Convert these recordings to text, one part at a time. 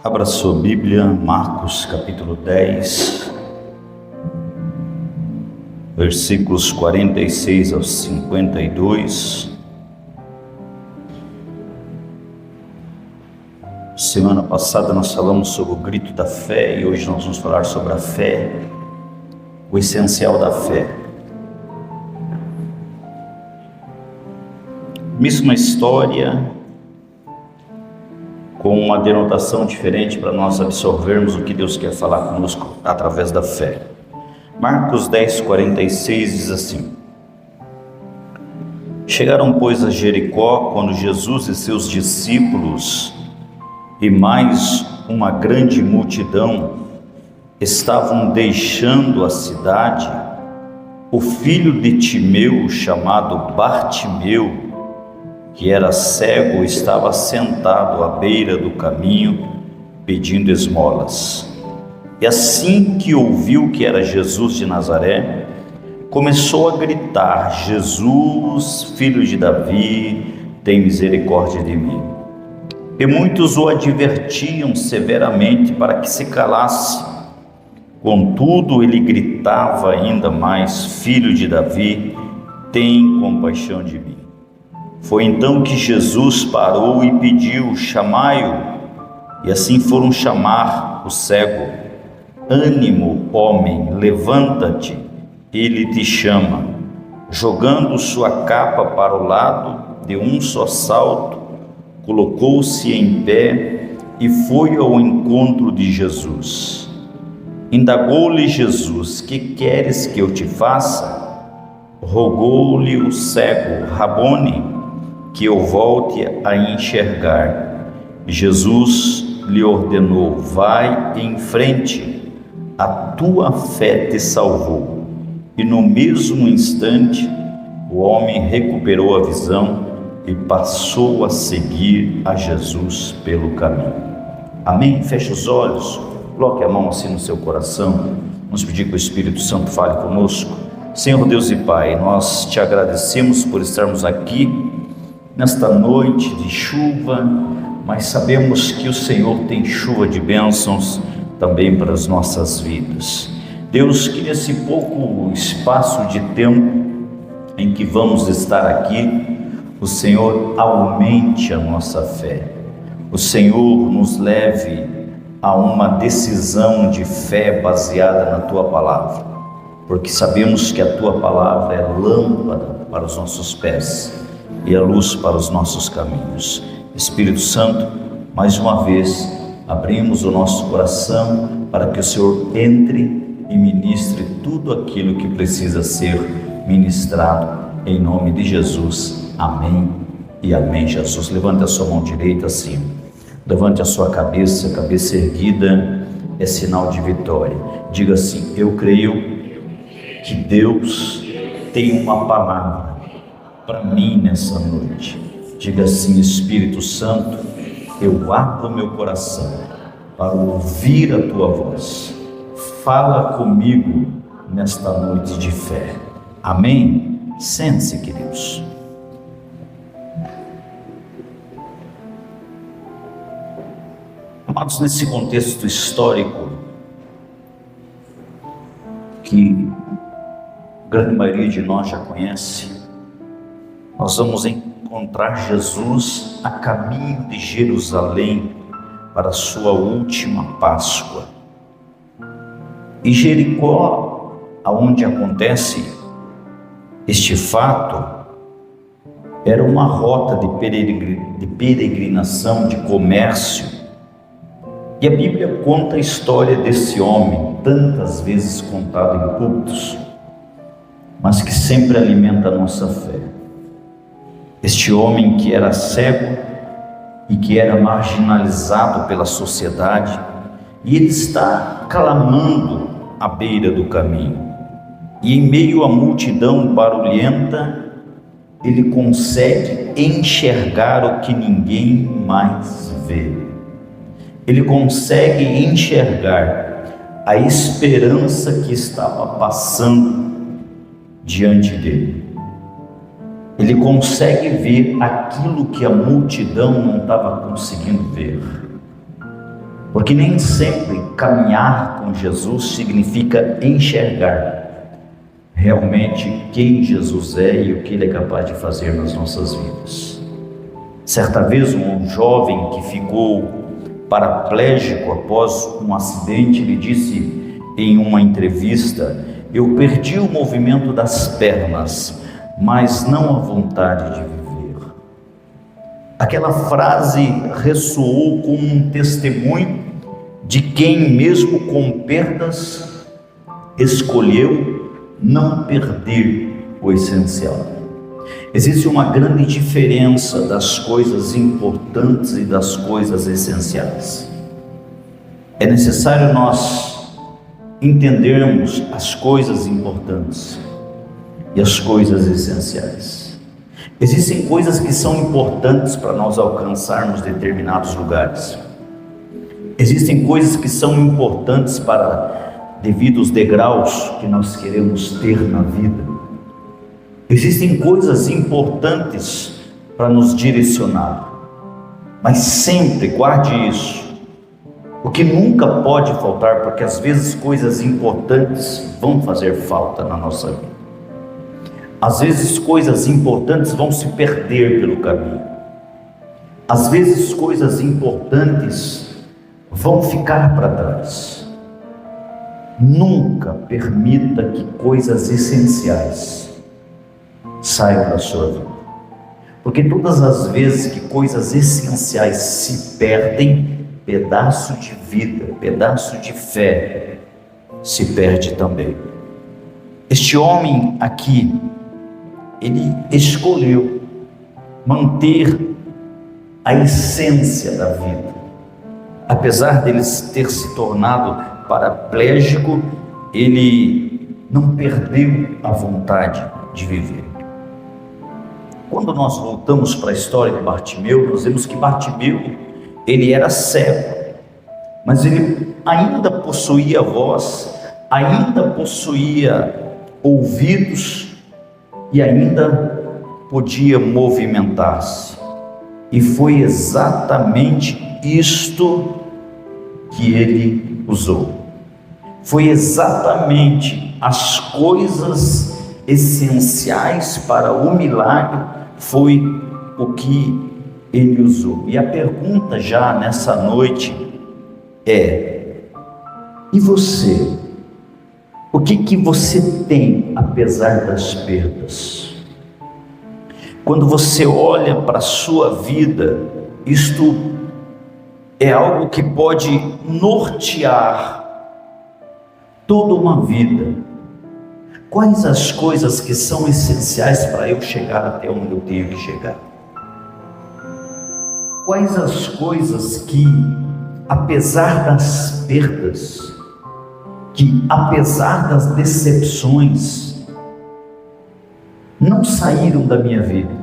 Abra sua Bíblia, Marcos capítulo 10, versículos 46 ao 52. Semana passada nós falamos sobre o grito da fé e hoje nós vamos falar sobre a fé, o essencial da fé. Mesma história, com uma denotação diferente para nós absorvermos o que Deus quer falar conosco através da fé. Marcos 10, 46 diz assim: Chegaram, pois, a Jericó, quando Jesus e seus discípulos e mais uma grande multidão estavam deixando a cidade. O filho de Timeu, chamado Bartimeu, que era cego, estava sentado à beira do caminho, pedindo esmolas. E assim que ouviu que era Jesus de Nazaré, começou a gritar: Jesus, filho de Davi, tem misericórdia de mim. E muitos o advertiam severamente para que se calasse. Contudo, ele gritava ainda mais: Filho de Davi, tem compaixão de mim. Foi então que Jesus parou e pediu: chamai-o. E assim foram chamar o cego. Ânimo, homem, levanta-te, ele te chama. Jogando sua capa para o lado, de um só salto, colocou-se em pé e foi ao encontro de Jesus. Indagou-lhe Jesus: que queres que eu te faça? Rogou-lhe o cego: Rabone, que eu volte a enxergar. Jesus lhe ordenou: vai em frente, a tua fé te salvou. E no mesmo instante, o homem recuperou a visão e passou a seguir a Jesus pelo caminho. Amém? Feche os olhos, coloque a mão assim no seu coração. Vamos pedir que o Espírito Santo fale conosco. Senhor Deus e Pai, nós te agradecemos por estarmos aqui nesta noite de chuva, mas sabemos que o Senhor tem chuva de bênçãos também para as nossas vidas. Deus, que nesse pouco espaço de tempo em que vamos estar aqui, o Senhor aumente a nossa fé, o Senhor nos leve a uma decisão de fé baseada na Tua Palavra, porque sabemos que a Tua Palavra é lâmpada para os nossos pés e a luz para os nossos caminhos. Espírito Santo, mais uma vez, abrimos o nosso coração para que o Senhor entre e ministre tudo aquilo que precisa ser ministrado, em nome de Jesus. Amém e amém. Jesus, levante a sua mão direita assim, levante a sua cabeça erguida, é sinal de vitória. Diga assim: eu creio que Deus tem uma palavra para mim nessa noite. Diga assim: Espírito Santo, eu abro meu coração para ouvir a tua voz. Fala comigo nesta noite de fé. Amém? Sente-se, queridos. Amados, nesse contexto histórico que a grande maioria de nós já conhece, nós vamos encontrar Jesus a caminho de Jerusalém para a sua última Páscoa. E Jericó, aonde acontece este fato, era uma rota de peregrinação, de comércio. E a Bíblia conta a história desse homem, tantas vezes contado em cultos, mas que sempre alimenta a nossa fé. Este homem que era cego e que era marginalizado pela sociedade, e ele está clamando à beira do caminho. E em meio à multidão barulhenta, ele consegue enxergar o que ninguém mais vê. Ele consegue enxergar a esperança que estava passando diante dele. Ele consegue ver aquilo que a multidão não estava conseguindo ver. Porque nem sempre caminhar com Jesus significa enxergar realmente quem Jesus é e o que Ele é capaz de fazer nas nossas vidas. Certa vez, um jovem que ficou paraplégico após um acidente, ele disse em uma entrevista: eu perdi o movimento das pernas, mas não a vontade de viver. Aquela frase ressoou como um testemunho de quem, mesmo com perdas, escolheu não perder o essencial. Existe uma grande diferença das coisas importantes e das coisas essenciais. É necessário nós entendermos as coisas importantes e as coisas essenciais. Existem coisas que são importantes para nós alcançarmos determinados lugares. Existem coisas que são importantes para devidos degraus que nós queremos ter na vida. Existem coisas importantes para nos direcionar, mas sempre guarde isso. O que nunca pode faltar, porque às vezes coisas importantes vão fazer falta na nossa vida. Às vezes coisas importantes vão se perder pelo caminho. Às vezes coisas importantes vão ficar para trás. Nunca permita que coisas essenciais saiam da sua vida, porque todas as vezes que coisas essenciais se perdem, pedaço de vida, pedaço de fé se perde também. Este homem aqui, ele escolheu manter a essência da vida. Apesar dele ter se tornado paraplégico, ele não perdeu a vontade de viver. Quando nós voltamos para a história de Bartimeu, nós vemos que Bartimeu, ele era cego, mas ele ainda possuía voz, ainda possuía ouvidos e ainda podia movimentar-se. E foi exatamente isto que ele usou. Foi exatamente as coisas essenciais para o milagre, foi o que ele usou. E a pergunta já nessa noite é: e você? O que você tem apesar das perdas? Quando você olha para a sua vida, isto é algo que pode nortear toda uma vida. Quais as coisas que são essenciais para eu chegar até onde eu tenho que chegar? Quais as coisas que, apesar das perdas, que apesar das decepções, não saíram da minha vida,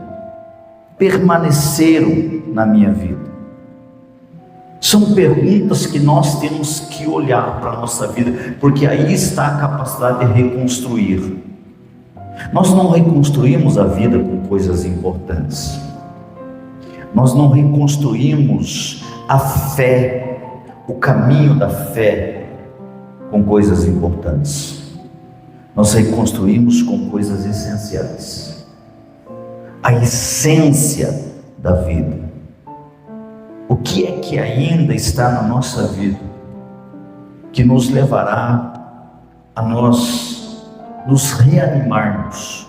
permaneceram na minha vida? São perguntas que nós temos que olhar para a nossa vida, porque aí está a capacidade de reconstruir. Nós não reconstruímos a vida com coisas importantes. Nós não reconstruímos a fé, o caminho da fé, com coisas importantes. Nós reconstruímos com coisas essenciais. A essência da vida. O que é que ainda está na nossa vida que nos levará a nós nos reanimarmos,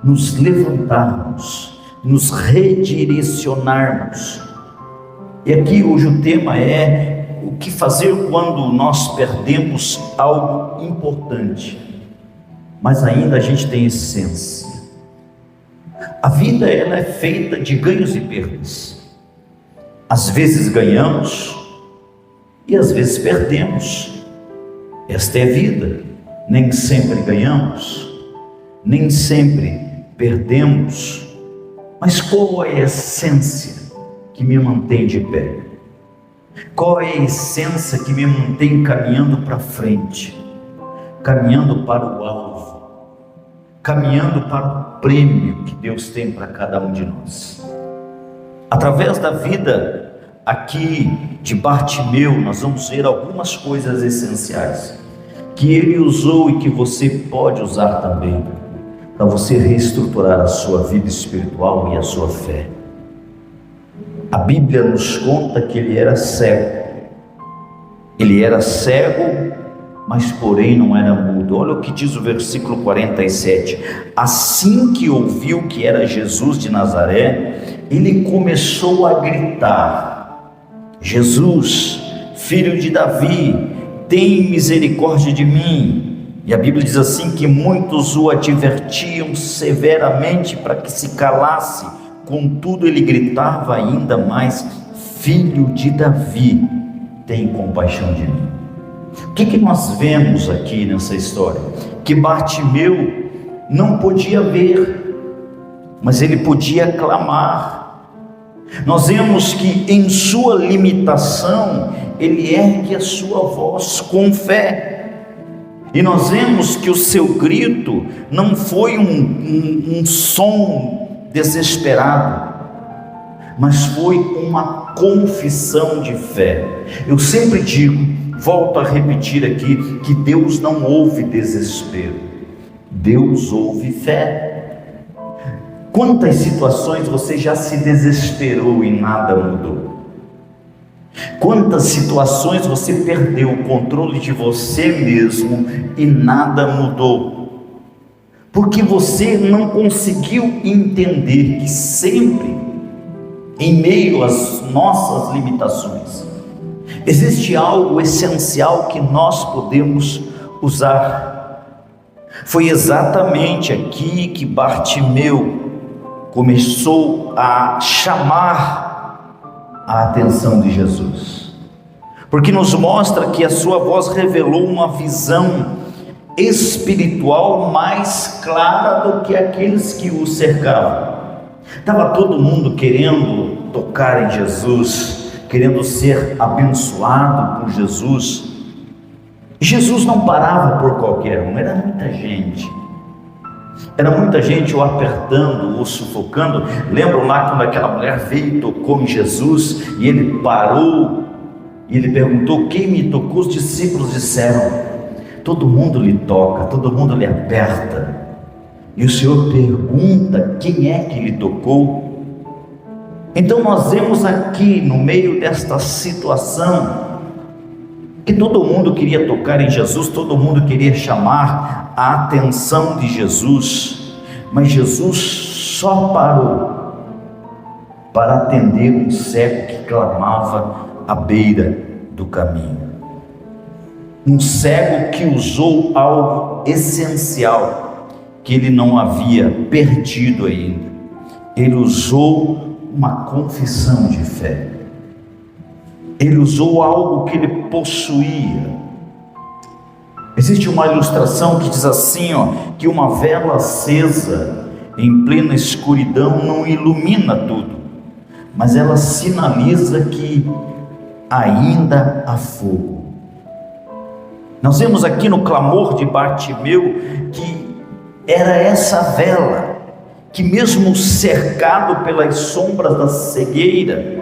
nos levantarmos, nos redirecionarmos? E aqui hoje o tema é o que fazer quando nós perdemos algo importante, mas ainda a gente tem essência. A vida ela é feita de ganhos e perdas. Às vezes ganhamos e às vezes perdemos. Esta é a vida. Nem sempre ganhamos, nem sempre perdemos. Mas qual é a essência que me mantém de pé? Qual é a essência que me mantém caminhando para frente, caminhando para o alvo, caminhando para o prêmio que Deus tem para cada um de nós? Através da vida, aqui de Bartimeu, nós vamos ver algumas coisas essenciais que ele usou e que você pode usar também para você reestruturar a sua vida espiritual e a sua fé. A Bíblia nos conta que ele era cego. Ele era cego, mas porém não era mudo. Olha o que diz o versículo 47. Assim que ouviu que era Jesus de Nazaré, ele começou a gritar: Jesus, filho de Davi, tem misericórdia de mim. E a Bíblia diz assim que muitos o advertiam severamente para que se calasse. Contudo ele gritava ainda mais: filho de Davi, tem compaixão de mim. O que nós vemos aqui nessa história? Que Bartimeu não podia ver, mas ele podia clamar. Nós vemos que em sua limitação, ele ergue a sua voz com fé. E nós vemos que o seu grito não foi um som desesperado, mas foi uma confissão de fé. Eu sempre digo, volto a repetir aqui, que Deus não ouve desespero, Deus ouve fé. Quantas situações você já se desesperou e nada mudou? Quantas situações você perdeu o controle de você mesmo e nada mudou? Porque você não conseguiu entender que sempre, em meio às nossas limitações, existe algo essencial que nós podemos usar. Foi exatamente aqui que Bartimeu começou a chamar a atenção de Jesus, porque nos mostra que a sua voz revelou uma visão espiritual mais clara do que aqueles que o cercavam. Estava todo mundo querendo tocar em Jesus, querendo ser abençoado por Jesus. Jesus não parava por qualquer um, era muita gente. Era muita gente o apertando, o sufocando. Lembram lá quando aquela mulher veio e tocou em Jesus, e ele parou, e ele perguntou: quem me tocou? Os discípulos disseram: todo mundo lhe toca, todo mundo lhe aperta. E o Senhor pergunta: quem é que lhe tocou? Então nós vemos aqui, no meio desta situação, que todo mundo queria tocar em Jesus, todo mundo queria chamar a atenção de Jesus, mas Jesus só parou para atender um cego que clamava à beira do caminho. Um cego que usou algo essencial que ele não havia perdido ainda. Ele usou uma confissão de fé. Ele usou algo que ele possuía. Existe uma ilustração que diz assim, que uma vela acesa em plena escuridão não ilumina tudo, mas ela sinaliza que ainda há fogo. Nós vemos aqui no clamor de Bartimeu que era essa vela, que mesmo cercado pelas sombras da cegueira,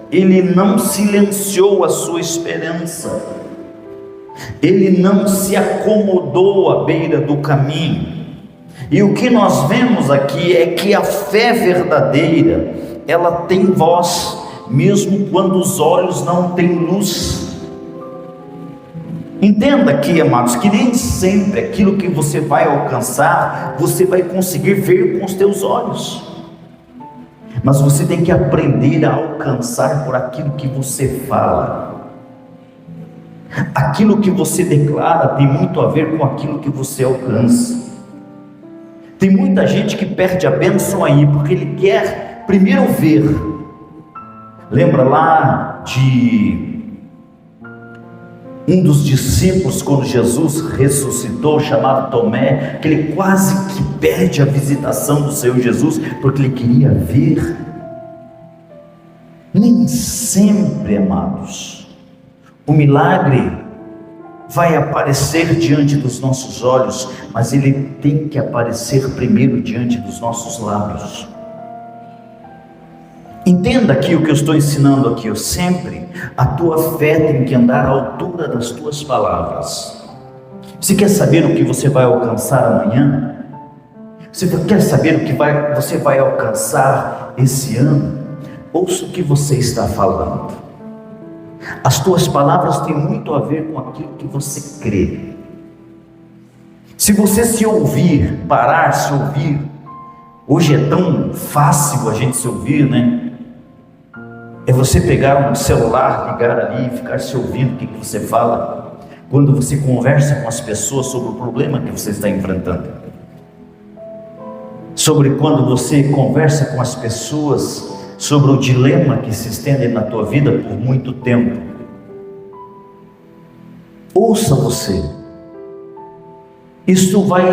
ele não silenciou a sua esperança, ele não se acomodou à beira do caminho. E o que nós vemos aqui é que a fé verdadeira, ela tem voz, mesmo quando os olhos não têm luz. Entenda aqui, amados, que nem sempre aquilo que você vai alcançar, você vai conseguir ver com os teus olhos. Mas você tem que aprender a alcançar por aquilo que você fala. Aquilo que você declara tem muito a ver com aquilo que você alcança. Tem muita gente que perde a bênção aí, porque ele quer primeiro ver. Lembra lá de um dos discípulos, quando Jesus ressuscitou, chamado Tomé, que ele quase que perde a visitação do Senhor Jesus, porque ele queria ver. Nem sempre, amados, o milagre vai aparecer diante dos nossos olhos, mas ele tem que aparecer primeiro diante dos nossos lábios. Entenda aqui o que eu estou ensinando aqui. A tua fé tem que andar à altura das tuas palavras. Você quer saber o que você vai alcançar amanhã? Você quer saber o que você vai alcançar esse ano? Ouça o que você está falando. As tuas palavras têm muito a ver com aquilo que você crê. Se você se ouvir, se ouvir, hoje é tão fácil a gente se ouvir, né? É você pegar um celular, ligar ali e ficar se ouvindo o que você fala, quando você conversa com as pessoas sobre o problema que você está enfrentando, sobre quando você conversa com as pessoas sobre o dilema que se estende na tua vida por muito tempo. Ouça você. Isso vai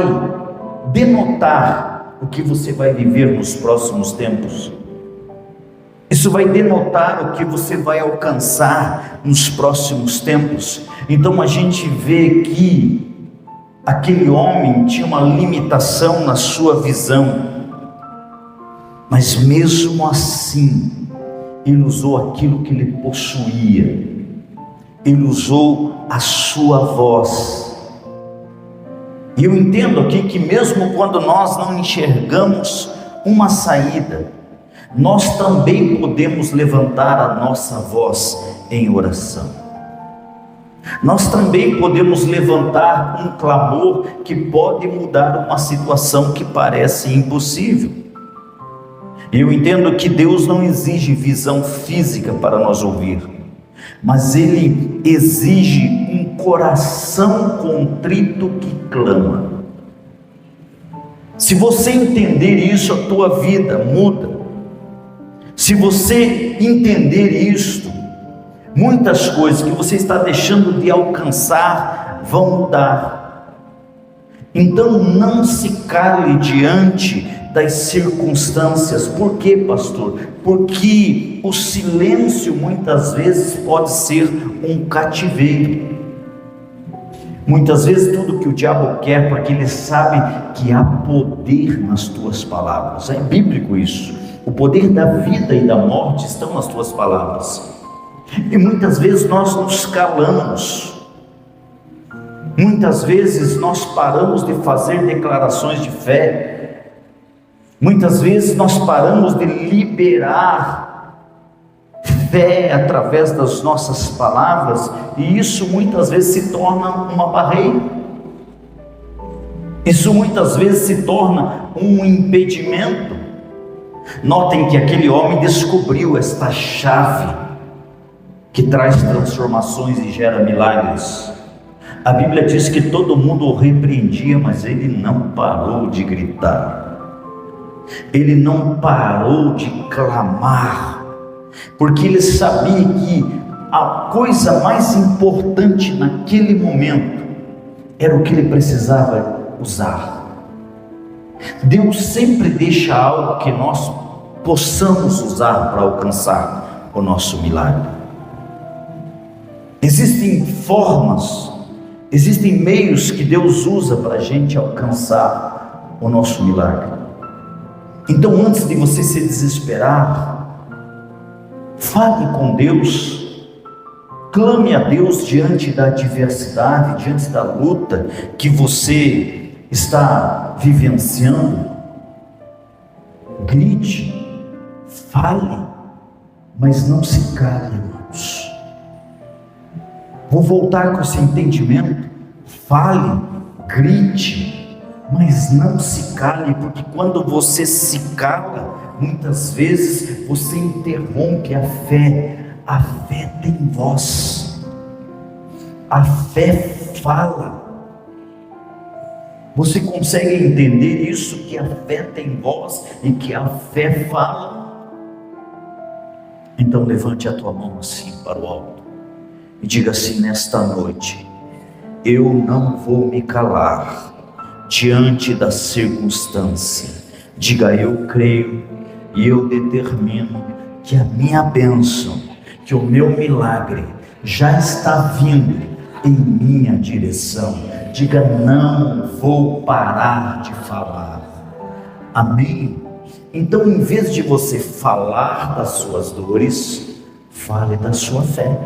denotar o que você vai viver nos próximos tempos. Isso vai denotar o que você vai alcançar nos próximos tempos. Então a gente vê que aquele homem tinha uma limitação na sua visão, mas mesmo assim, ele usou aquilo que ele possuía, ele usou a sua voz. E eu entendo aqui que mesmo quando nós não enxergamos uma saída, nós também podemos levantar a nossa voz em oração. Nós também podemos levantar um clamor que pode mudar uma situação que parece impossível. Eu entendo que Deus não exige visão física para nós ouvir, mas Ele exige um coração contrito que clama. Se você entender isso, a tua vida muda. Se você entender isto, muitas coisas que você está deixando de alcançar vão mudar. Então não se cale diante das circunstâncias. Por quê, pastor? Porque o silêncio muitas vezes pode ser um cativeiro. Muitas vezes tudo que o diabo quer, porque ele sabe que há poder nas tuas palavras. É bíblico isso. O poder da vida e da morte estão nas tuas palavras. E muitas vezes nós nos calamos. Muitas vezes nós paramos de fazer declarações de fé. Muitas vezes nós paramos de liberar fé através das nossas palavras, e isso muitas vezes se torna uma barreira. Isso muitas vezes se torna um impedimento. Notem que aquele homem descobriu esta chave que traz transformações e gera milagres. A Bíblia diz que todo mundo o repreendia, mas ele não parou de gritar. Ele não parou de clamar, porque ele sabia que a coisa mais importante naquele momento era o que ele precisava usar. Deus sempre deixa algo que nós possamos usar para alcançar o nosso milagre. Existem formas, existem meios que Deus usa para a gente alcançar o nosso milagre. Então, antes de você se desesperar, fale com Deus, clame a Deus diante da adversidade, diante da luta que você está vivenciando. Grite, fale, mas não se cale, irmãos. Vou voltar com esse entendimento. Fale, grite, mas não se cale, porque quando você se cala, muitas vezes você interrompe a fé. A fé tem voz, a fé fala. Você consegue entender isso, que a fé tem voz e que a fé fala? Então levante a tua mão assim para o alto e diga assim: nesta noite, eu não vou me calar diante da circunstância. Diga: eu creio e eu determino que a minha bênção, que o meu milagre já está vindo em minha direção. Diga: não vou parar de falar. Amém? Então, em vez de você falar das suas dores, fale da sua fé.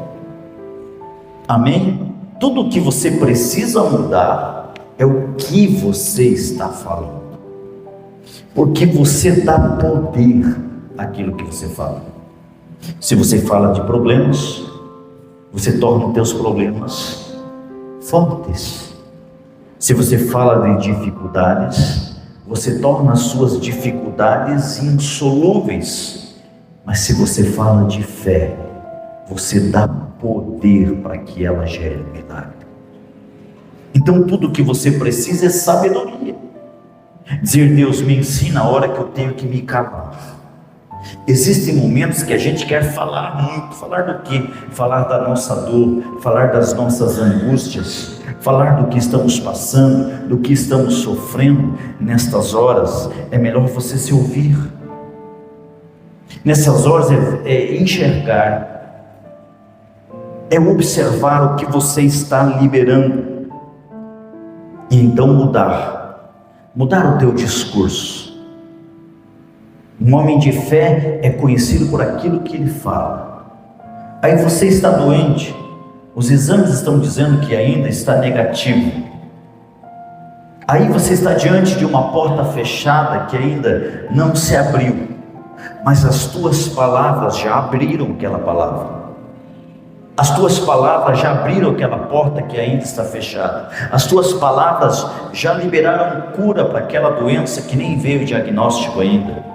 Amém? Tudo o que você precisa mudar é o que você está falando, porque você dá poder àquilo que você fala. Se você fala de problemas, você torna os teus problemas fortes. Se você fala de dificuldades, você torna as suas dificuldades insolúveis. Mas se você fala de fé, você dá poder para que ela gere um milagre. Então tudo que você precisa é sabedoria. Dizer: Deus, me ensina a hora que eu tenho que me calar. Existem momentos que a gente quer falar muito. Falar do quê? Falar da nossa dor, falar das nossas angústias, falar do que estamos passando, do que estamos sofrendo. Nestas horas é melhor você se ouvir. Nessas horas é enxergar, é observar o que você está liberando e então mudar o teu discurso. Um homem de fé é conhecido por aquilo que ele fala. Aí você está doente, os exames estão dizendo que ainda está negativo. Aí você está diante de uma porta fechada que ainda não se abriu, mas as tuas palavras já abriram aquela palavra. As tuas palavras já abriram aquela porta que ainda está fechada. As tuas palavras já liberaram cura para aquela doença que nem veio o diagnóstico ainda.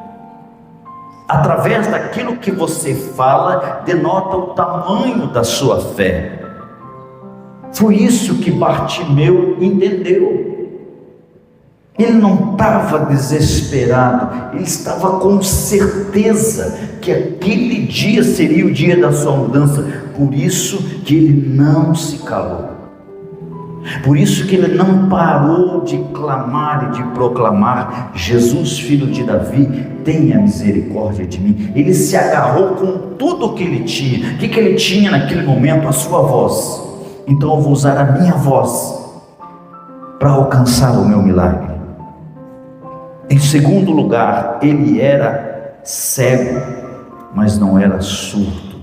Através daquilo que você fala, denota o tamanho da sua fé. Foi isso que Bartimeu entendeu. Ele não estava desesperado, ele estava com certeza que aquele dia seria o dia da sua mudança. Por isso que ele não se calou. Por isso que ele não parou de clamar e de proclamar: Jesus, filho de Davi, tenha misericórdia de mim. Ele se agarrou com tudo o que ele tinha. O que ele tinha naquele momento? A sua voz. Então eu vou usar a minha voz para alcançar o meu milagre. Em segundo lugar, ele era cego, mas não era surdo.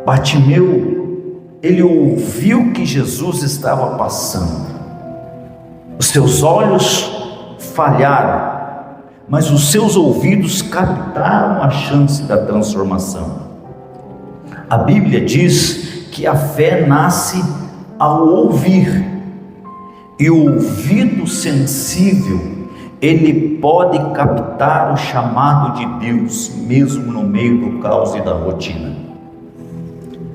Bartimeu, ele ouviu que Jesus estava passando. Os seus olhos falharam, mas os seus ouvidos captaram a chance da transformação. A Bíblia diz que a fé nasce ao ouvir, e o ouvido sensível, ele pode captar o chamado de Deus, mesmo no meio do caos e da rotina.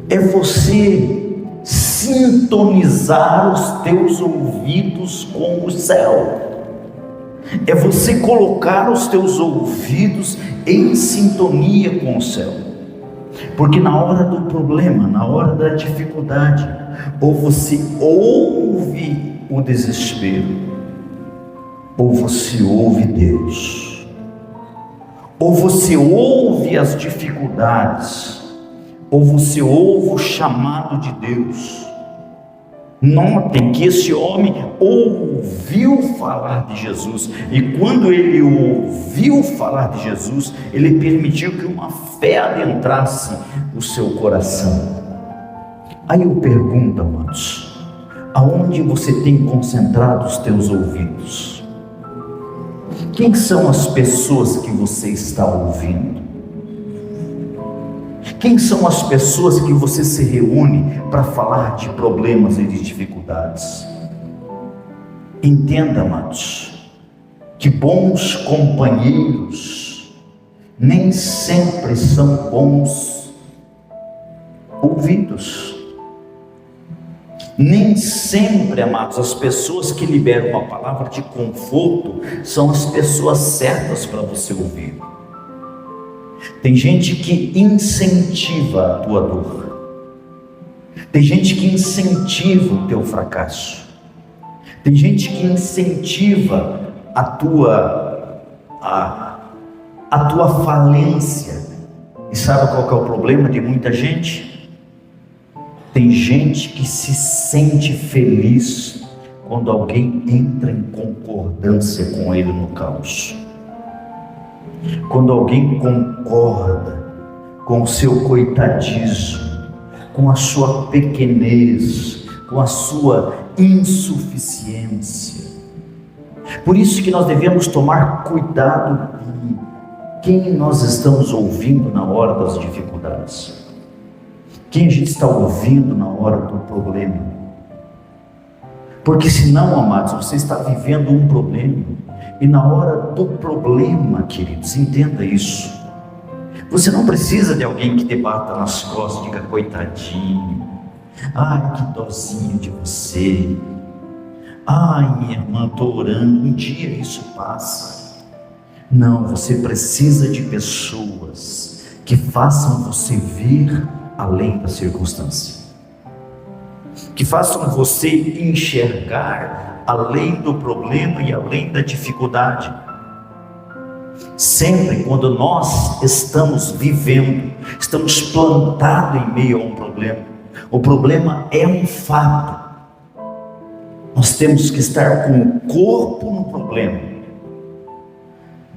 É você sintonizar os teus ouvidos com o céu. É você colocar os teus ouvidos em sintonia com o céu. Porque na hora do problema, na hora da dificuldade, ou você ouve o desespero, ou você ouve Deus. Ou você ouve as dificuldades, ou você ouve o chamado de Deus. Notem que esse homem ouviu falar de Jesus, e quando ele ouviu falar de Jesus, ele permitiu que uma fé adentrasse o seu coração. Aí eu pergunto, amados, aonde você tem concentrado os teus ouvidos? Quem são as pessoas que você está ouvindo? Quem são as pessoas que você se reúne para falar de problemas e de dificuldades? Entenda, amados, que bons companheiros nem sempre são bons ouvidos. Nem sempre, amados, as pessoas que liberam uma palavra de conforto são as pessoas certas para você ouvir. Tem gente que incentiva a tua dor. Tem gente que incentiva o teu fracasso. Tem gente que incentiva a tua falência. E sabe qual que é o problema de muita gente? Tem gente que se sente feliz quando alguém entra em concordância com ele no caos. Quando alguém concorda com o seu coitadismo, com a sua pequenez, com a sua insuficiência. Por isso que nós devemos tomar cuidado com quem nós estamos ouvindo na hora das dificuldades. Quem a gente está ouvindo na hora do problema. Porque senão, amados, você está vivendo um problema. E na hora do problema, queridos, entenda isso. Você não precisa de alguém que te bata nas costas e diga, coitadinho. Ai, que dozinho de você. Ai, minha irmã, estou orando, um dia isso passa. Não, você precisa de pessoas que façam você ver além da circunstância, que façam você enxergar além do problema e além da dificuldade. Sempre quando nós estamos vivendo, estamos plantados em meio a um problema, o problema é um fato. Nós temos que estar com o corpo no problema,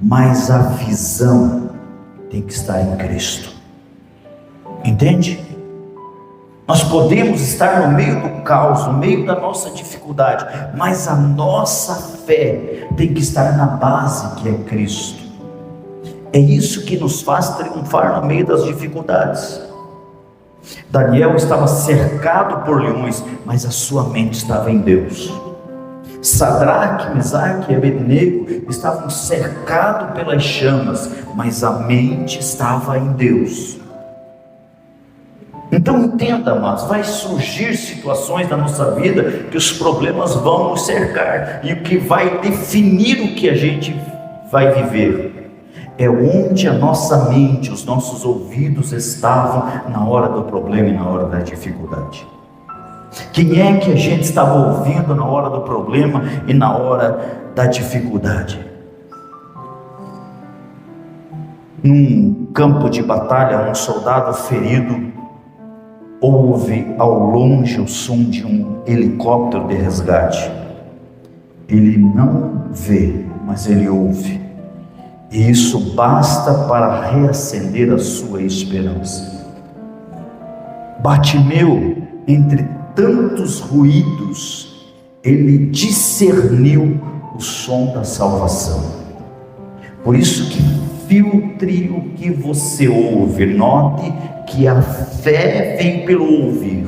mas a visão tem que estar em Cristo. Entende? Nós podemos estar no meio do caos, no meio da nossa dificuldade, mas a nossa fé tem que estar na base que é Cristo. É isso que nos faz triunfar no meio das dificuldades. Daniel estava cercado por leões, mas a sua mente estava em Deus. Sadraque, Mesaque e Abednego estavam cercados pelas chamas, mas a mente estava em Deus. Então entenda, amados, vai surgir situações na nossa vida que os problemas vão nos cercar, e o que vai definir o que a gente vai viver é onde a nossa mente, os nossos ouvidos estavam na hora do problema e na hora da dificuldade. Quem é que a gente estava ouvindo na hora do problema e na hora da dificuldade? Num campo de batalha, um soldado ferido ouve ao longe o som de um helicóptero de resgate. Ele não vê, mas ele ouve. E isso basta para reacender a sua esperança. Bartimeu, entre tantos ruídos, ele discerniu o som da salvação. Por isso que filtre o que você ouve. Note que a fé vem pelo ouvir,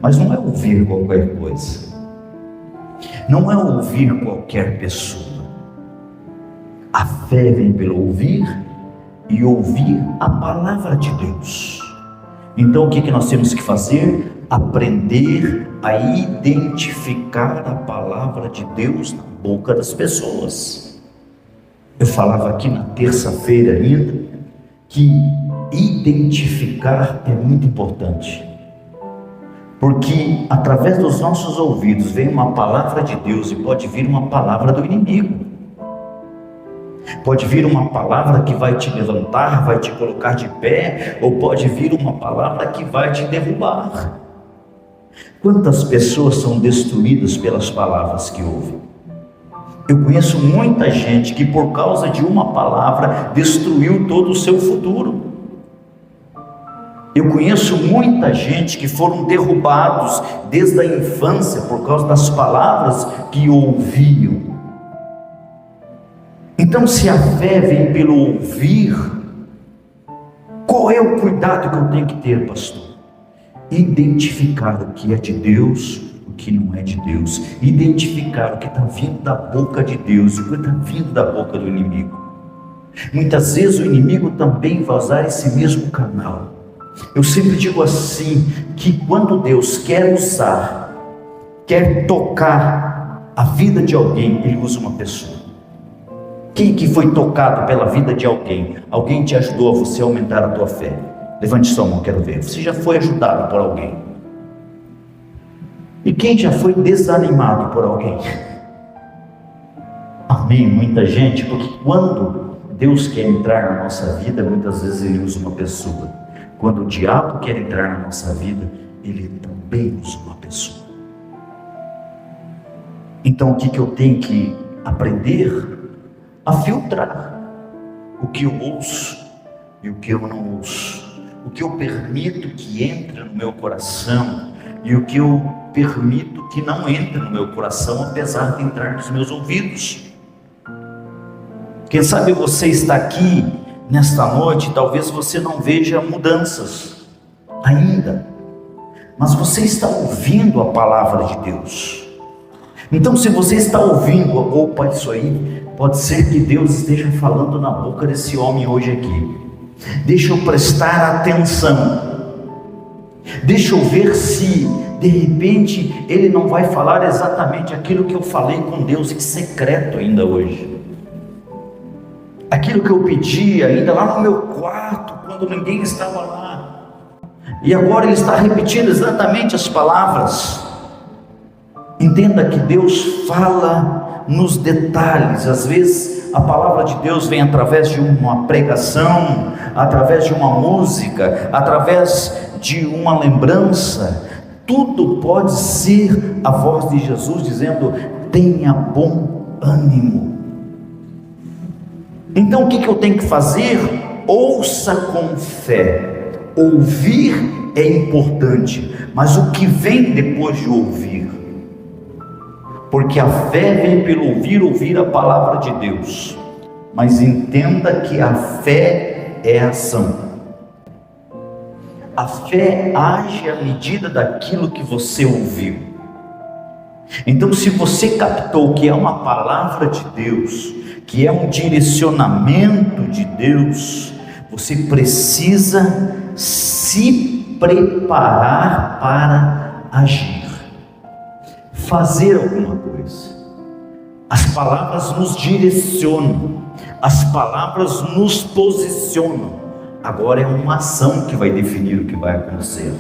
mas não é ouvir qualquer coisa, não é ouvir qualquer pessoa. A fé vem pelo ouvir e ouvir a palavra de Deus. Então o que nós temos que fazer? Aprender a identificar a palavra de Deus na boca das pessoas. Eu falava aqui na terça-feira ainda que identificar é muito importante, porque através dos nossos ouvidos vem uma palavra de Deus e pode vir uma palavra do inimigo. Pode vir uma palavra que vai te levantar, vai te colocar de pé, ou pode vir uma palavra que vai te derrubar. Quantas pessoas são destruídas pelas palavras que ouvem? Eu conheço muita gente que por causa de uma palavra destruiu todo o seu futuro. Eu conheço muita gente que foram derrubados desde a infância por causa das palavras que ouviam. Então, se a fé vem pelo ouvir, qual é o cuidado que eu tenho que ter, pastor? Identificar o que é de Deus, o que não é de Deus. Identificar o que está vindo da boca de Deus e o que está vindo da boca do inimigo. Muitas vezes o inimigo também vai usar esse mesmo canal. Eu sempre digo assim, que quando Deus quer usar, quer tocar a vida de alguém, Ele usa uma pessoa. Quem que foi tocado pela vida de alguém? Alguém te ajudou a você aumentar a tua fé? Levante sua mão, quero ver. Você já foi ajudado por alguém? E quem já foi desanimado por alguém? Amém, muita gente, porque quando Deus quer entrar na nossa vida, muitas vezes Ele usa uma pessoa. Quando o diabo quer entrar na nossa vida, ele também usa uma pessoa. Então o que eu tenho que aprender? A filtrar. o que eu ouço e o que eu não ouço, o que eu permito que entre no meu coração e o que eu permito que não entre no meu coração, apesar de entrar nos meus ouvidos. Quem sabe você está aqui nesta noite, talvez você não veja mudanças ainda, mas você está ouvindo a palavra de Deus. Então, se você está ouvindo, opa, isso aí, pode ser que Deus esteja falando na boca desse homem hoje aqui. Deixa eu prestar atenção, deixa eu ver se de repente ele não vai falar exatamente aquilo que eu falei com Deus em secreto ainda hoje, aquilo que eu pedi ainda lá no meu quarto, quando ninguém estava lá, e agora ele está repetindo exatamente as palavras. Entenda que Deus fala nos detalhes. Às vezes a palavra de Deus vem através de uma pregação, através de uma música, através de uma lembrança. Tudo pode ser a voz de Jesus dizendo: tenha bom ânimo. Então o que eu tenho que fazer? Ouça com fé. Ouvir é importante, mas o que vem depois de ouvir? Porque a fé vem pelo ouvir a palavra de Deus. Mas entenda que a fé é ação. A fé age à medida daquilo que você ouviu. Então, se você captou que é uma palavra de Deus, que é um direcionamento de Deus, você precisa se preparar para agir, fazer alguma coisa. As palavras nos direcionam, as palavras nos posicionam. Agora é uma ação que vai definir o que vai acontecer.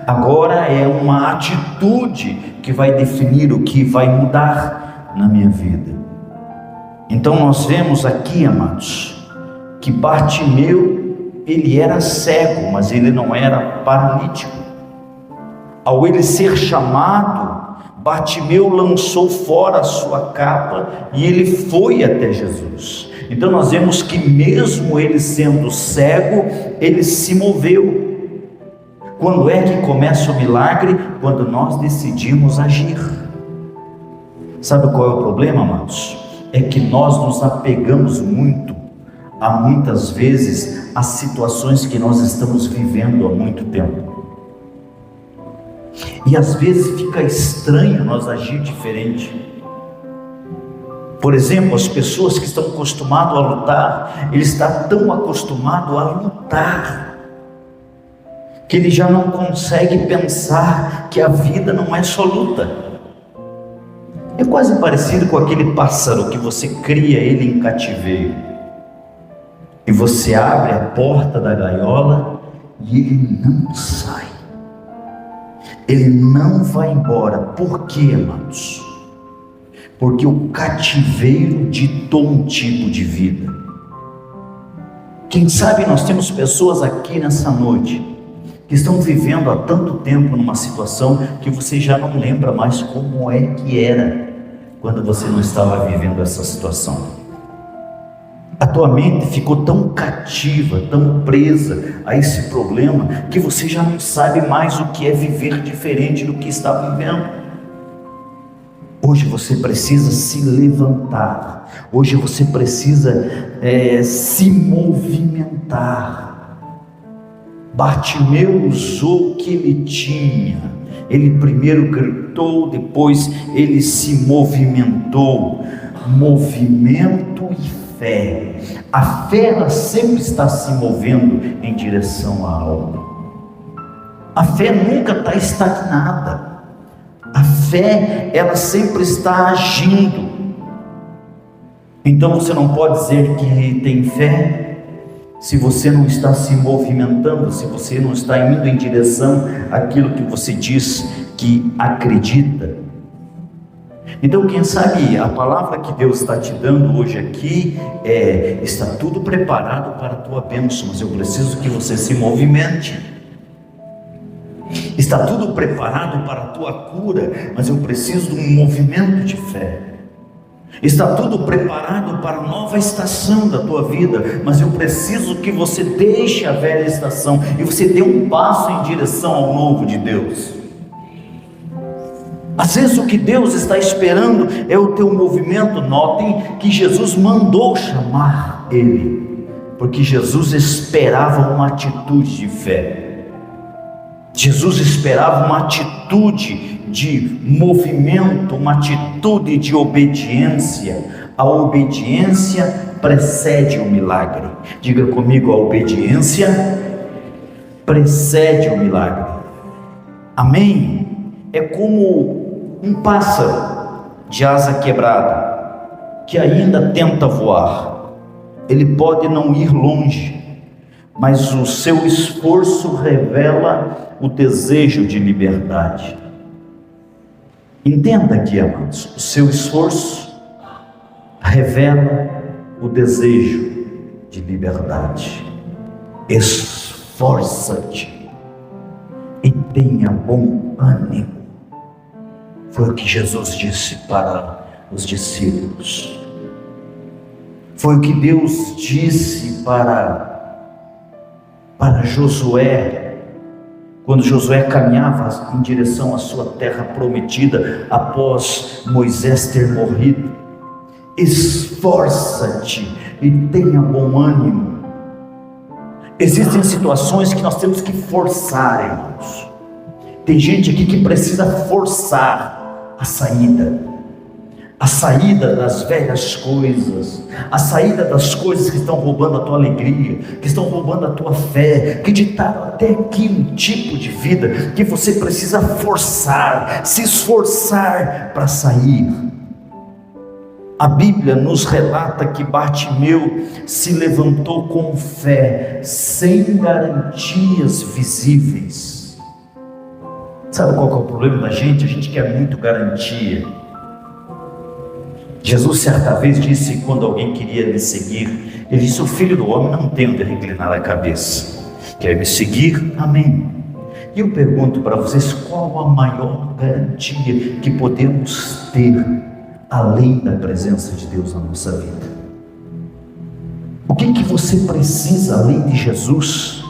Agora é uma atitude que vai definir o que vai mudar na minha vida. Então nós vemos aqui, amados, que Bartimeu, ele era cego, mas ele não era paralítico. Ao ele ser chamado, Bartimeu lançou fora a sua capa e ele foi até Jesus. Então nós vemos que mesmo ele sendo cego, ele se moveu. Quando é que começa o milagre? Quando nós decidimos agir. Sabe qual é o problema, amados? É que nós nos apegamos muito, muitas vezes, às situações que nós estamos vivendo há muito tempo. E às vezes fica estranho nós agir diferente. Por exemplo, as pessoas que estão acostumadas a lutar, ele está tão acostumado a lutar, que ele já não consegue pensar que a vida não é só luta. É quase parecido com aquele pássaro que você cria ele em cativeiro, e você abre a porta da gaiola e ele não sai, ele não vai embora. Por quê, amados? Porque o cativeiro ditou um tipo de vida. Quem sabe nós temos pessoas aqui nessa noite que estão vivendo há tanto tempo numa situação que você já não lembra mais como é que era quando você não estava vivendo essa situação. A tua mente ficou tão cativa, tão presa a esse problema, que você já não sabe mais o que é viver diferente do que está vivendo. Hoje você precisa se levantar, hoje você precisa se movimentar. Bartimeu usou o que ele tinha. Ele primeiro gritou, depois ele se movimentou. Movimento e fé. A fé, ela sempre está se movendo em direção a algo. A fé nunca está estagnada. A fé, ela sempre está agindo. Então você não pode dizer que tem fé se você não está se movimentando, se você não está indo em direção àquilo que você diz que acredita. Então, quem sabe a palavra que Deus está te dando hoje aqui está tudo preparado para a tua bênção, mas eu preciso que você se movimente. Está tudo preparado para a tua cura, mas eu preciso de um movimento de fé. Está tudo preparado para a nova estação da tua vida, mas eu preciso que você deixe a velha estação e você dê um passo em direção ao novo de Deus. Às vezes o que Deus está esperando é o teu movimento. Notem que Jesus mandou chamar ele, porque Jesus esperava uma atitude de fé. Jesus esperava uma atitude de movimento, uma atitude de obediência. A obediência precede o milagre. Diga comigo: a obediência precede o milagre. Amém? É como um pássaro de asa quebrada, que ainda tenta voar. Ele pode não ir longe, mas o seu esforço revela o desejo de liberdade. Entenda aqui, amados, o seu esforço revela o desejo de liberdade. Esforça-te e tenha bom ânimo. Foi o que Jesus disse para os discípulos. Foi o que Deus disse para Josué, quando Josué caminhava em direção à sua terra prometida, após Moisés ter morrido. Esforça-te e tenha bom ânimo. Existem situações que nós temos que forçar, irmãos. Tem gente aqui que precisa forçar a saída das velhas coisas, a saída das coisas que estão roubando a tua alegria, que estão roubando a tua fé, que ditaram até aqui um tipo de vida que você precisa forçar, se esforçar para sair. A Bíblia nos relata que Bartimeu se levantou com fé, sem garantias visíveis. Sabe qual que é o problema da gente? A gente quer muito garantia. Jesus certa vez disse, quando alguém queria me seguir, ele disse: o Filho do Homem não tem onde reclinar a cabeça. Quer me seguir? Amém. E eu pergunto para vocês, qual a maior garantia que podemos ter além da presença de Deus na nossa vida? O que você precisa além de Jesus?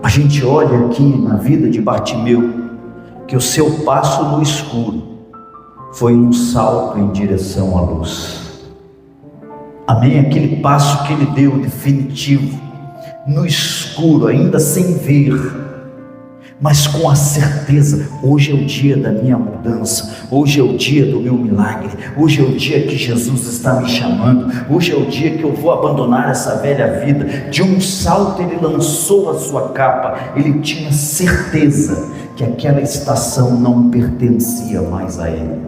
A gente olha aqui na vida de Bartimeu, que o seu passo no escuro foi um salto em direção à luz. Amém? Aquele passo que ele deu definitivo, no escuro, ainda sem ver, mas com a certeza: hoje é o dia da minha mudança, hoje é o dia do meu milagre, hoje é o dia que Jesus está me chamando, hoje é o dia que eu vou abandonar essa velha vida. De um salto ele lançou a sua capa, ele tinha certeza que aquela estação não pertencia mais a ele,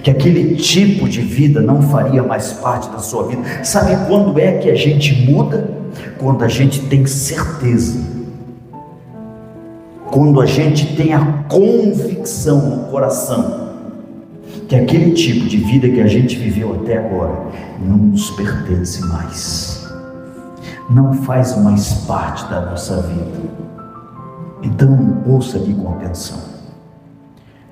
que aquele tipo de vida não faria mais parte da sua vida. Sabe quando é que a gente muda? Quando a gente tem certeza, quando a gente tem a convicção no coração que aquele tipo de vida que a gente viveu até agora não nos pertence mais, não faz mais parte da nossa vida. Então ouça aqui com atenção: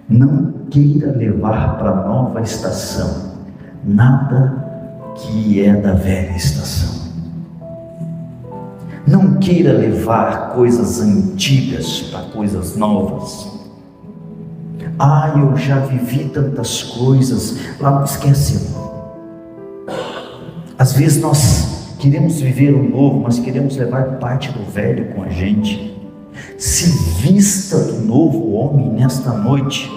não queira levar para a nova estação nada que é da velha estação. Não queira levar coisas antigas para coisas novas. Eu já vivi tantas coisas. Lá não esquece. Às vezes nós queremos viver o novo, mas queremos levar parte do velho com a gente. Se vista do novo homem nesta noite.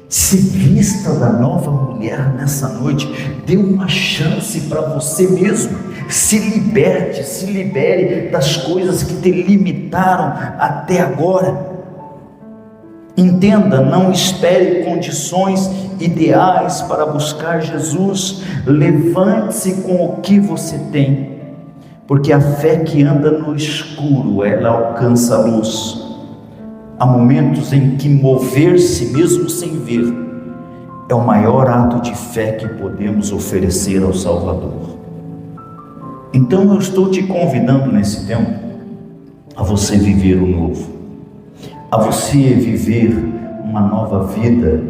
Se vista da nova mulher nessa noite. Dê uma chance para você mesmo. Se liberte, se libere das coisas que te limitaram até agora. Entenda, não espere condições ideais para buscar Jesus. Levante-se com o que você tem, porque a fé que anda no escuro, ela alcança a luz. Há momentos em que mover-se mesmo sem ver é o maior ato de fé que podemos oferecer ao Salvador. Então eu estou te convidando nesse tempo a você viver o novo, a você viver uma nova vida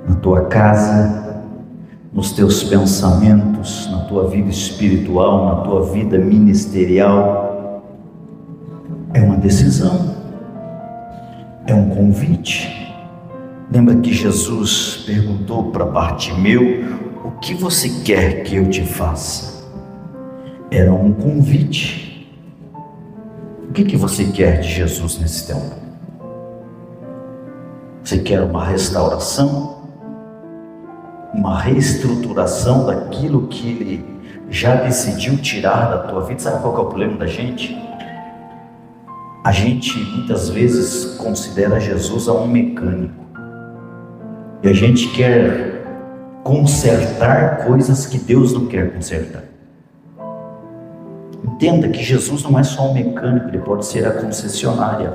na tua casa, nos teus pensamentos, na tua vida espiritual, na tua vida ministerial. É uma decisão, é um convite. Lembra que Jesus perguntou para Bartimeu: o que você quer que eu te faça? Era um convite. O que você quer de Jesus nesse tempo? Você quer uma restauração? Uma reestruturação daquilo que Ele já decidiu tirar da tua vida? Sabe qual que é o problema da gente? A gente muitas vezes considera Jesus um mecânico. E a gente quer consertar coisas que Deus não quer consertar. Entenda que Jesus não é só um mecânico, Ele pode ser a concessionária.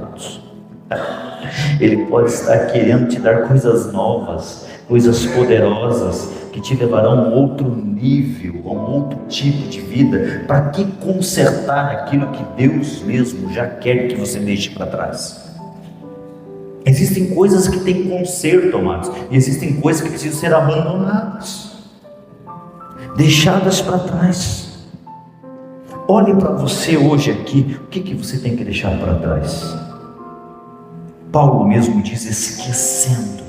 Ele pode estar querendo te dar coisas novas, coisas poderosas, que te levarão a um outro nível, a um outro tipo de vida. Para que consertar aquilo que Deus mesmo já quer que você deixe para trás? Existem coisas que têm conserto, amados, e existem coisas que precisam ser abandonadas, deixadas para trás. Olhe para você hoje aqui, o que você tem que deixar para trás? Paulo mesmo diz: esquecendo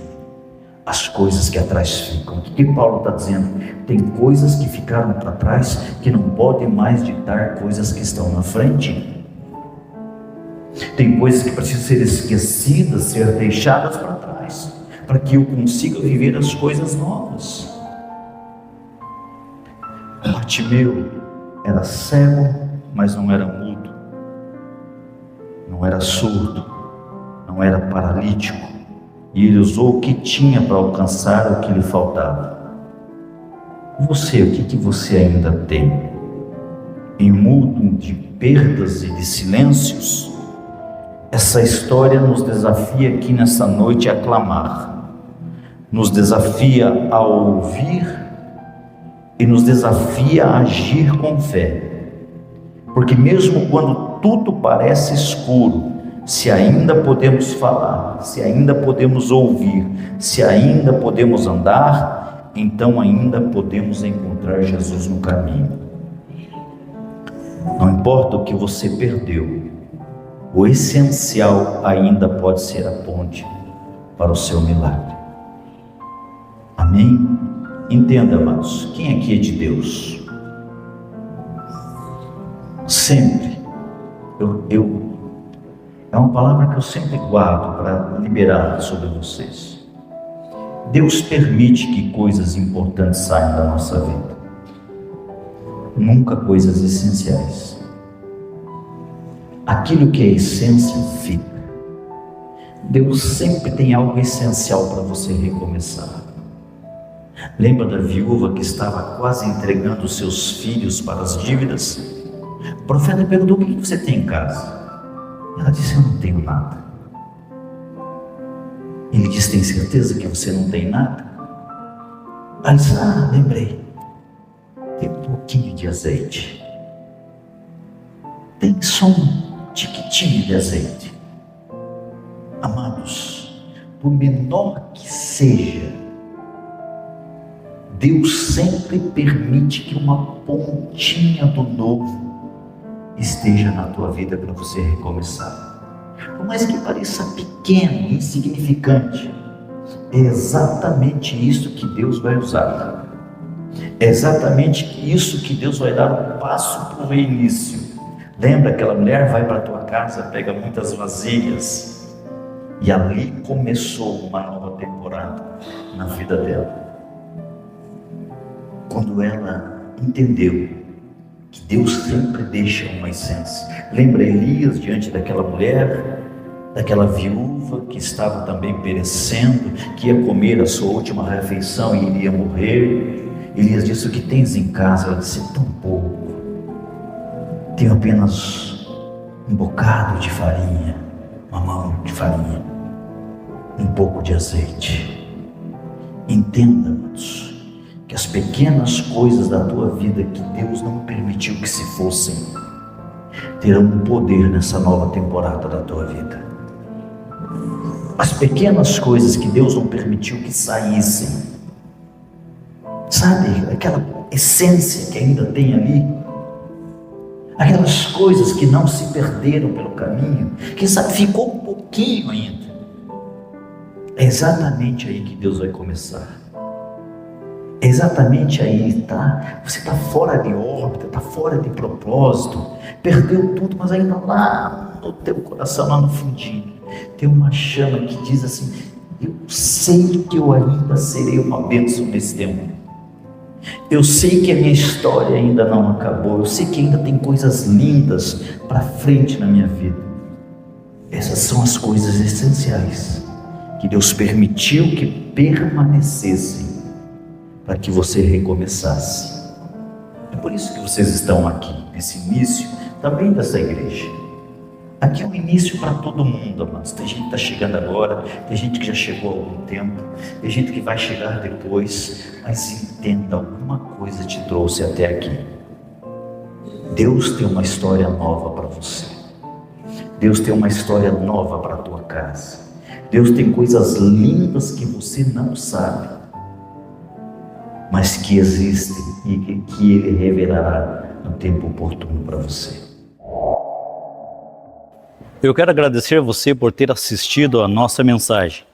as coisas que atrás ficam. O que Paulo está dizendo? Tem coisas que ficaram para trás que não podem mais ditar coisas que estão na frente. Tem coisas que precisam ser esquecidas, ser deixadas para trás, para que eu consiga viver as coisas novas. Bartimeu era cego, mas não era mudo, não era surdo, não era paralítico, e ele usou o que tinha para alcançar o que lhe faltava. Você, o que você ainda tem? Em mundo de perdas e de silêncios, essa história nos desafia aqui nessa noite a clamar, nos desafia a ouvir e nos desafia a agir com fé, porque mesmo quando tudo parece escuro, se ainda podemos falar, se ainda podemos ouvir, se ainda podemos andar, então ainda podemos encontrar Jesus no caminho. Não importa o que você perdeu, o essencial ainda pode ser a ponte para o seu milagre. Amém? Entenda, amados, quem aqui é de Deus? Sempre, é uma palavra que eu sempre guardo para liberar sobre vocês. Deus permite que coisas importantes saiam da nossa vida, nunca coisas essenciais. Aquilo que é essência fica. Deus sempre tem algo essencial para você recomeçar. Lembra da viúva que estava quase entregando os seus filhos para as dívidas? O profeta perguntou: o que você tem em casa? Ela disse: eu não tenho nada. Ele disse: tem certeza que você não tem nada? Ela disse: lembrei, tem um pouquinho de azeite, tem só um tiquitinho de azeite. Amados, por menor que seja, Deus sempre permite que uma pontinha do novo esteja na tua vida para você recomeçar. Por mais que pareça pequeno, insignificante, é exatamente isso que Deus vai usar. É exatamente isso que Deus vai dar um passo para o reinício. Lembra, aquela mulher vai para a tua casa, pega muitas vasilhas, e ali começou uma nova temporada na vida dela. Quando ela entendeu que Deus sempre deixa uma essência. Lembra Elias diante daquela mulher, daquela viúva que estava também perecendo, que ia comer a sua última refeição e iria morrer. Elias disse: o que tens em casa? Ela disse: tão pouco, tenho apenas um bocado de farinha, uma mão de farinha, um pouco de azeite. Entenda, amados, que as pequenas coisas da tua vida que Deus não permitiu que se fossem, terão um poder nessa nova temporada da tua vida. as pequenas coisas que Deus não permitiu que saíssem. Sabe, aquela essência que ainda tem ali, aquelas coisas que não se perderam pelo caminho, que sabe, ficou um pouquinho ainda. É exatamente aí que Deus vai começar. É exatamente aí, tá? Você está fora de órbita, está fora de propósito, perdeu tudo, mas ainda lá no teu coração, lá no fundinho, tem uma chama que diz assim: eu sei que eu ainda serei uma bênção nesse tempo. Eu sei que a minha história ainda não acabou. Eu sei que ainda tem coisas lindas para frente na minha vida. Essas são as coisas essenciais que Deus permitiu que permanecessem para que você recomeçasse. É por isso que vocês estão aqui, nesse início também dessa igreja. Aqui é um início para todo mundo, amados. Tem gente que está chegando agora, tem gente que já chegou há algum tempo, tem gente que vai chegar depois, mas entenda, alguma coisa te trouxe até aqui. Deus tem uma história nova para você. Deus tem uma história nova para a tua casa. Deus tem coisas lindas que você não sabe, mas que existem e que Ele revelará no tempo oportuno para você. Eu quero agradecer a você por ter assistido a nossa mensagem.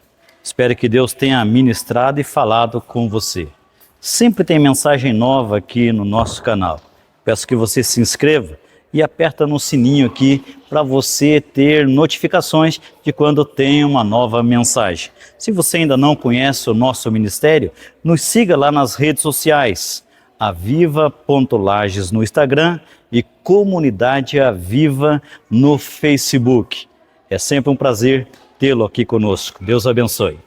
Espero que Deus tenha ministrado e falado com você. Sempre tem mensagem nova aqui no nosso canal. Peço que você se inscreva e aperta no sininho aqui para você ter notificações de quando tem uma nova mensagem. Se você ainda não conhece o nosso ministério, nos siga lá nas redes sociais, aviva.lages no Instagram e Comunidade Aviva no Facebook. É sempre um prazer tê-lo aqui conosco. Deus abençoe.